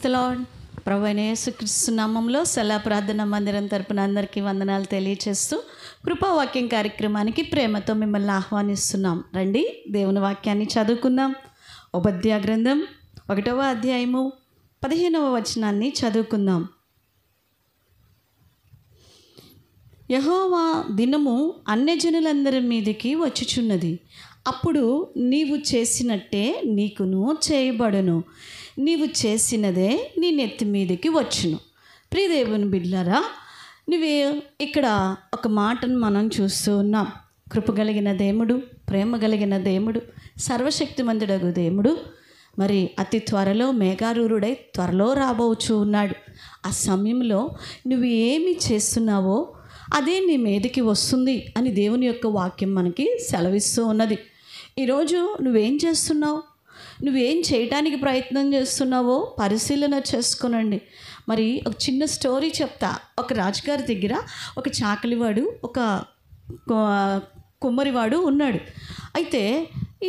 The lord. ప్రభువైన యేసుక్రీస్తు నామములో సలా ప్రార్థన మందిరం తరపున అందరికీ వందనాలు తెలియచేస్తూ కృపావాక్యం కార్యక్రమానికి ప్రేమతో మిమ్మల్ని ఆహ్వానిస్తున్నాం. రండి దేవుని వాక్యాన్ని చదువుకుందాం. ఉపద్యా గ్రంథం 1వ అధ్యాయము 15వ వచనాన్ని చదువుకుందాం. యెహోవా దినము అన్యజనులందరి మీదికి వచ్చుచున్నది. అప్పుడు నీవు చేసినట్టే నీకును చేయబడును, నీవు చేసినదే నీ నెత్తి మీదకి వచ్చును. ప్రియదేవుని బిడ్డలారా, నువ్వే ఇక్కడ ఒక మాటను మనం చూస్తూ ఉన్నాం. కృపగలిగిన దేవుడు, ప్రేమ కలిగిన దేవుడు, సర్వశక్తిమంతుడగు దేవుడు మరి అతి త్వరలో మేఘారూరుడై త్వరలో రాబోచు ఉన్నాడు. ఆ సమయంలో నువ్వు ఏమి చేస్తున్నావో అదే నీ మీదకి వస్తుంది అని దేవుని యొక్క వాక్యం మనకి సెలవిస్తూ ఉన్నది. ఈరోజు నువ్వేం చేస్తున్నావు, నువ్వేం చేయటానికి ప్రయత్నం చేస్తున్నావో పరిశీలన చేసుకోనండి. మరి ఒక చిన్న స్టోరీ చెప్తా. ఒక రాజుగారి దగ్గర ఒక చాకలివాడు, ఒక కుమ్మరివాడు ఉన్నాడు. అయితే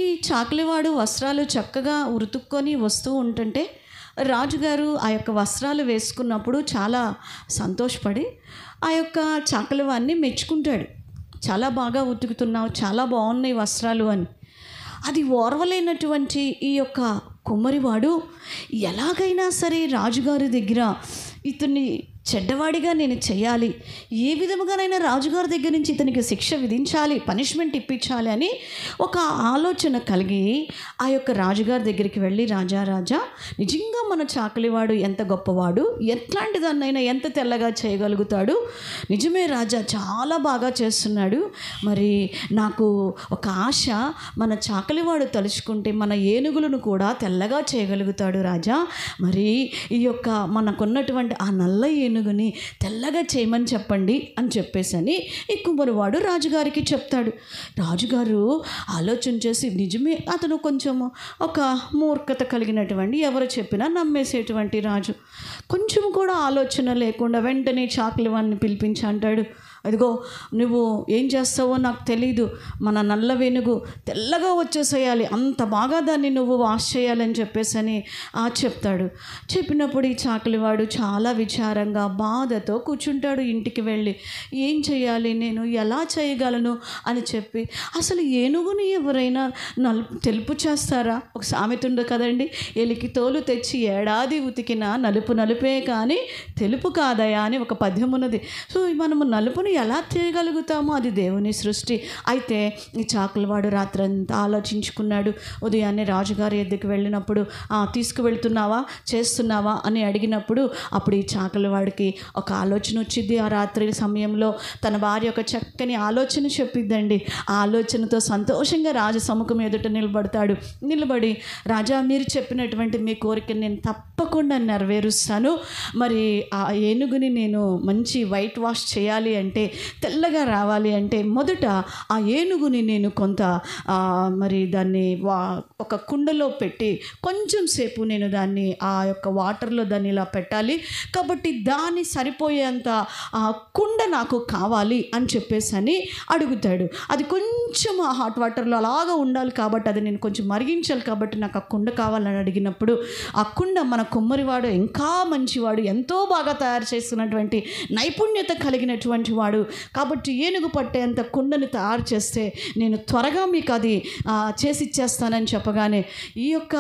ఈ చాకలివాడు వస్త్రాలు చక్కగా ఉరుతుక్కొని వస్తూ ఉంటుంటే రాజుగారు ఆ యొక్క వస్త్రాలు వేసుకున్నప్పుడు చాలా సంతోషపడి ఆ యొక్క చాకలివాడిని మెచ్చుకుంటాడు. చాలా బాగా ఉతుకుతున్నావు, చాలా బాగున్నాయి వస్త్రాలు అని. అది ఓర్వలేనటువంటి ఈ యొక్క కుమ్మరివాడు ఎలాగైనా సరే రాజుగారి దగ్గర ఇతన్ని చెడ్డవాడిగా నేను చేయాలి, ఏ విధముగానైనా రాజుగారి దగ్గర నుంచి ఇతనికి శిక్ష విధించాలి, పనిష్మెంట్ ఇప్పించాలి అని ఒక ఆలోచన కలిగి ఆ యొక్క రాజుగారి దగ్గరికి వెళ్ళి, రాజా నిజంగా మన చాకలివాడు ఎంత గొప్పవాడు, ఎట్లాంటి దాన్నైనా ఎంత తెల్లగా చేయగలుగుతాడు, నిజమే రాజా చాలా బాగా చేస్తున్నాడు, మరి నాకు ఒక ఆశ, మన చాకలివాడు తలుచుకుంటే మన ఏనుగులను కూడా తెల్లగా చేయగలుగుతాడు రాజా, మరి ఈ యొక్క మనకున్నటువంటి ఆ నల్ల ఏనుగుని తెల్లగా చేయమని చెప్పండి అని చెప్పేసని ఈ కుమ్మరివాడు రాజుగారికి చెప్తాడు. రాజుగారు ఆలోచన చేసి, నిజమే అతను కొంచెము ఒక మూర్ఖత కలిగినటువంటి, ఎవరు చెప్పినా నమ్మేసేటువంటి రాజు, కొంచెం కూడా ఆలోచన లేకుండా వెంటనే చాకలివాడిని పిలిపించి అంటాడు, అదిగో నువ్వు ఏం చేస్తావో నాకు తెలీదు, మన నల్ల వెనుగు తెల్లగా వచ్చేసేయాలి, అంత బాగా దాన్ని నువ్వు వాష్ చేయాలని చెప్పేసని చెప్తాడు. చెప్పినప్పుడు ఈ చాకలివాడు చాలా విచారంగా బాధతో కూర్చుంటాడు. ఇంటికి వెళ్ళి ఏం చేయాలి, నేను ఎలా చేయగలను అని చెప్పి, అసలు ఏనుగుని ఎవరైనా తెలుపు చేస్తారా? ఒక సామెత ఉంది కదండి, ఎలికి తోలు తెచ్చి ఏడాది ఉతికిన నలుపు నలుపే కానీ తెలుపు కాదయా అని ఒక పద్యం ఉన్నది. సో మనము నలుపుని ఎలా చేయగలుగుతామో అది దేవుని సృష్టి. అయితే ఈ చాకలివాడు రాత్రంతా ఆలోచించుకున్నాడు. ఉదయాన్నే రాజుగారి ఎద్దుకు వెళ్ళినప్పుడు, తీసుకువెళ్తున్నావా, చేస్తున్నావా అని అడిగినప్పుడు అప్పుడు ఈ చాకలివాడికి ఒక ఆలోచన వచ్చింది. ఆ రాత్రి సమయంలో తన భార్య ఒక చక్కని ఆలోచన చెప్పిద్దండి. ఆ ఆలోచనతో సంతోషంగా రాజు సముఖం ఎదుట నిలబడతాడు. నిలబడి, రాజా మీరు చెప్పినటువంటి మీ కోరికను నేను తప్పకుండా నెరవేరుస్తాను. మరి ఆ ఏనుగుని నేను మంచి వైట్ వాష్ చేయాలి అంటే, తెల్లగా రావాలి అంటే, మొదట ఆ ఏనుగుని నేను కొంత మరి దాన్ని ఒక కుండలో పెట్టి కొంచెం సేపు నేను దాన్ని ఆ యొక్క వాటర్లో దాన్ని ఇలా పెట్టాలి, కాబట్టి దాన్ని సరిపోయేంత కుండ నాకు కావాలి అని చెప్పేసి అని అడుగుతాడు. అది కొంచెం ఆ హాట్ వాటర్లో అలాగా ఉండాలి కాబట్టి అది నేను కొంచెం మరిగించాలి కాబట్టి నాకు ఆ కుండ కావాలని అడిగినప్పుడు, ఆ కుండ మన కుమ్మరివాడు ఇంకా మంచివాడు, ఎంతో బాగా తయారు చేస్తున్నటువంటి నైపుణ్యత కలిగినటువంటి వాడు కాబట్టి ఏనుగు పట్టేంత కుండని తయారు చేస్తే నేను త్వరగా మీకు అది చేసి ఇచ్చేస్తానని చెప్పగానే ఈ యొక్క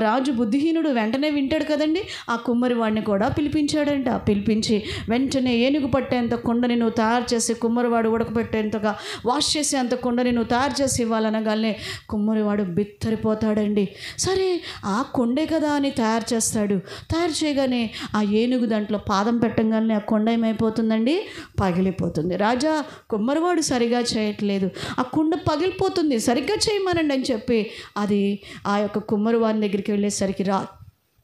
రాజు బుద్ధిహీనుడు వెంటనే వింటాడు కదండి. ఆ కుమ్మరి వాడిని కూడా పిలిపించాడంట. పిలిపించి వెంటనే ఏనుగు పట్టేంత కుండని నువ్వు తయారు చేసి, కుమ్మరివాడు ఉడకపెట్టేంతగా వాష్ చేసేంత కుండని నువ్వు తయారు చేసి ఇవ్వాలనగానే కుమ్మరివాడు బిత్తరిపోతాడండి. సరే ఆ కొండే కదా అని తయారు చేస్తాడు. తయారు చేయగానే ఆ ఏనుగు దాంట్లో పాదం పెట్టగానే ఆ కొండ ఏమైపోతుందండి, పగిలిపోతుంది. రాజా కుమ్మరివాడు సరిగా చేయట్లేదు, ఆ కుండ పగిలిపోతుంది, సరిగ్గా చేయమనండి అని చెప్పి అది ఆ యొక్క కుమ్మరివాని దగ్గరికి వెళ్ళేసరికి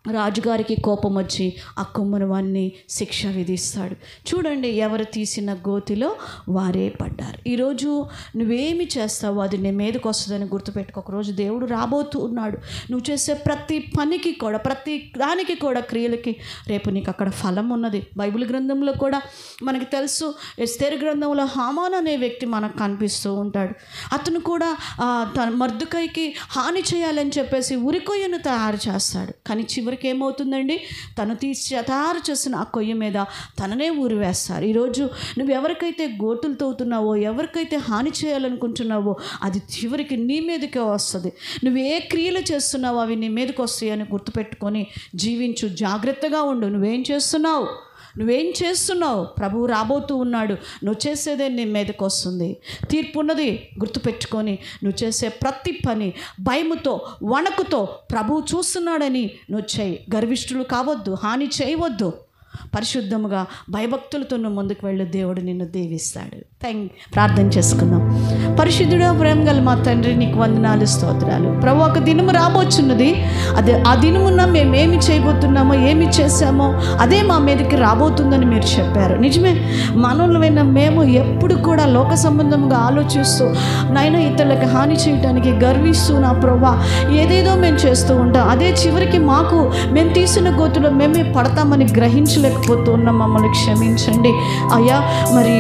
రాజుగారికి కోపం వచ్చి ఆ కుమ్మరివాన్ని శిక్ష విధిస్తాడు. చూడండి, ఎవరు తీసిన గోతిలో వారే పడ్డారు. ఈరోజు నువ్వేమి చేస్తావో అది నీ మీదకి వస్తుందని గుర్తుపెట్టుకో. ఒకరోజు దేవుడు రాబోతూ ఉన్నాడు. నువ్వు చేసే ప్రతి పనికి కూడా, ప్రతి దానికి కూడా, క్రియలకి రేపు నీకు అక్కడ ఫలం ఉన్నది. బైబిల్ గ్రంథంలో కూడా మనకి తెలుసు, ఎస్తేరు గ్రంథంలో హామాను అనే వ్యక్తి మనకు కనిపిస్తూ ఉంటాడు. అతను కూడా తన మర్దుకైకి హాని చేయాలని చెప్పేసి ఉరికొయ్యను తయారు చేస్తాడు. కానీ చివరికి చివరికి ఏమవుతుందండి, తను తయారు చేసిన ఆ కొయ్య మీద తననే ఊరి వేస్తారు. ఈరోజు నువ్వు ఎవరికైతే గోతులు తవ్వుతున్నావో, ఎవరికైతే హాని చేయాలనుకుంటున్నావో అది చివరికి నీ మీదకే వస్తుంది. నువ్వు ఏ క్రియలు చేస్తున్నావో అవి నీ మీదకి వస్తాయని గుర్తుపెట్టుకొని జీవించు. జాగ్రత్తగా ఉండు. నువ్వేం చేస్తున్నావు? ప్రభువు రాబోతూ ఉన్నాడు. నువ్వు చేసేదే నీ మీదకి వస్తుంది. తీర్పు ఉన్నది గుర్తుపెట్టుకొని నువ్వు చేసే ప్రతి పని భయముతో, వణకుతో ప్రభువు చూస్తున్నాడని నువ్వు చేయి. గర్విష్ఠులు కావద్దు, హాని చేయవద్దు. పరిశుద్ధముగా భయభక్తులతో నువ్వు ముందుకు వెళ్ళు. దేవుడు నిన్ను దీవిస్తాడు. ప్రార్థన చేసుకుందాం. పరిశుద్ధుడా, ప్రేమగల మా తండ్రి, నీకు వందనాలు, స్తోత్రాలు. ప్రభు, ఒక దినము రాబోచున్నది. ఆ దినమున మేమేమి చేయబోతున్నామో, ఏమి చేశామో అదే మా మీదకి రాబోతుందని మీరు చెప్పారు. నిజమే. మనోళ్ళమైన మేము ఎప్పుడు కూడా లోక సంబంధంగా ఆలోచిస్తూ నాయన ఇతరులకు హాని చేయడానికి గర్విస్తూ నా ప్రభా ఏదేదో మేము చేస్తూ ఉంటాం. అదే చివరికి మేము తీసిన గోతులో మేమే పడతామని గ్రహించలేకపోతూ ఉన్నాం. మమ్మల్ని క్షమించండి అయ్యా. మరి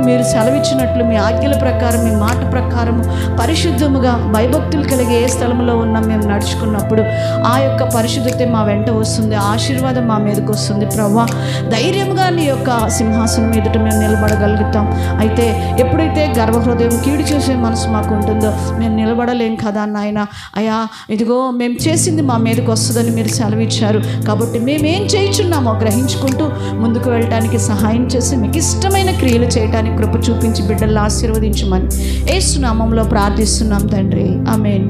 మీరు సెలవిచ్చినట్లు మీ ఆజ్ఞల ప్రకారం, మీ మాట ప్రకారము పరిశుద్ధముగా భయభక్తులు కలిగే ఏ స్థలంలో ఉన్నా మేము నడుచుకున్నప్పుడు ఆ యొక్క పరిశుద్ధత మా వెంట వస్తుంది. ఆశీర్వాదం మా మీదకి వస్తుంది. ప్రభా, ధైర్యంగా నీ యొక్క సింహాసనం ఎదుట మేము నిలబడగలుగుతాం. అయితే ఎప్పుడైతే గర్వహృదయం, కీడు చేసే మనసు మాకు ఉంటుందో మేము నిలబడలేం కదా నాయన. అయ్యా, ఇదిగో మేము చేసింది మా మీదకి వస్తుందని మీరు సెలవిచ్చారు. కాబట్టి మేమేం చేయించున్నామో గ్రహించుకుంటూ ముందుకు వెళ్ళటానికి సహాయం చేసి మీకు ఇష్టమైన క్రియలు చేయడానికి కృప చూపించి బిడ్డలను ఆశీర్వదించమని యేసు నామములో ప్రార్థిస్తున్నాం తండ్రి. ఆమేన్.